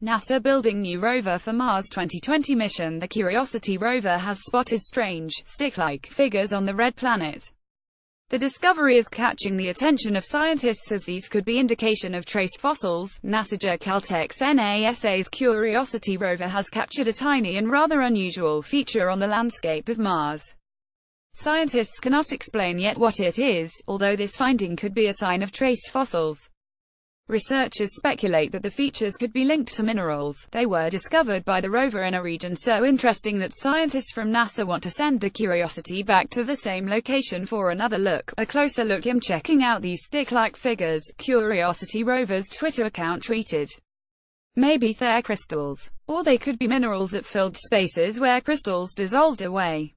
NASA building new rover for Mars 2020 mission. The Curiosity rover has spotted strange, stick-like figures on the red planet. The discovery is catching the attention of scientists as these could be indication of trace fossils. Caltech's NASA's Curiosity rover has captured a tiny and rather unusual feature on the landscape of Mars. Scientists cannot explain yet what it is, although this finding could be a sign of trace fossils. Researchers speculate that the features could be linked to minerals. They were discovered by the rover in a region so interesting that scientists from NASA want to send the Curiosity back to the same location for another look. A closer look. Checking out these stick-like figures, Curiosity rover's Twitter account tweeted. Maybe they're crystals. Or they could be minerals that filled spaces where crystals dissolved away.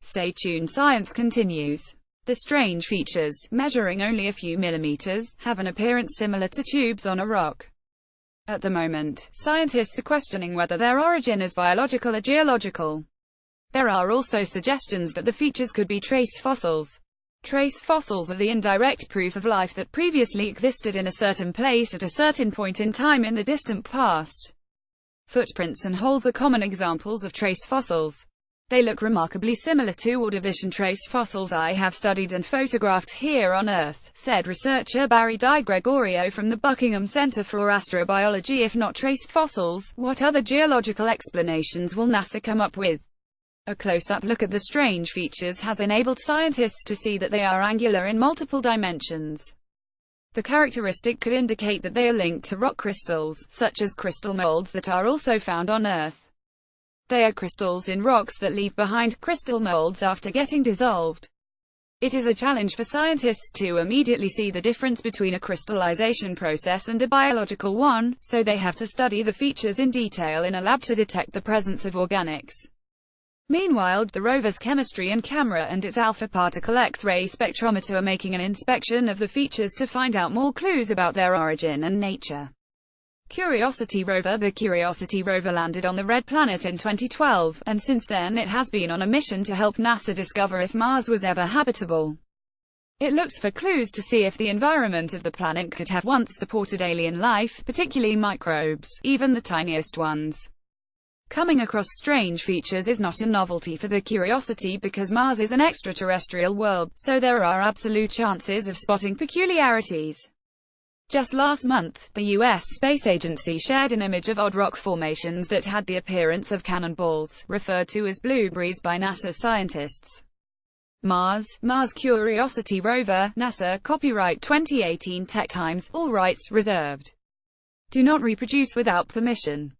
Stay tuned. Science continues. The strange features, measuring only a few millimeters, have an appearance similar to tubes on a rock. At the moment, scientists are questioning whether their origin is biological or geological. There are also suggestions that the features could be trace fossils. Trace fossils are the indirect proof of life that previously existed in a certain place at a certain point in time in the distant past. Footprints and holes are common examples of trace fossils. They look remarkably similar to Ordovician trace fossils I have studied and photographed here on Earth, said researcher Barry Di Gregorio from the Buckingham Center for Astrobiology. If not trace fossils, what other geological explanations will NASA come up with? A close-up look at the strange features has enabled scientists to see that they are angular in multiple dimensions. The characteristic could indicate that they are linked to rock crystals, such as crystal molds that are also found on Earth. They are crystals in rocks that leave behind crystal molds after getting dissolved. It is a challenge for scientists to immediately see the difference between a crystallization process and a biological one, so they have to study the features in detail in a lab to detect the presence of organics. Meanwhile, the rover's chemistry and camera and its alpha particle X-ray spectrometer are making an inspection of the features to find out more clues about their origin and nature. Curiosity rover. The Curiosity rover landed on the red planet in 2012, and since then it has been on a mission to help NASA discover if Mars was ever habitable. It looks for clues to see if the environment of the planet could have once supported alien life, particularly microbes, even the tiniest ones. Coming across strange features is not a novelty for the Curiosity because Mars is an extraterrestrial world, so there are absolute chances of spotting peculiarities. Just last month, the U.S. Space Agency shared an image of odd rock formations that had the appearance of cannonballs, referred to as blueberries by NASA scientists. Mars Curiosity rover, NASA, copyright 2018 Tech Times, all rights reserved. Do not reproduce without permission.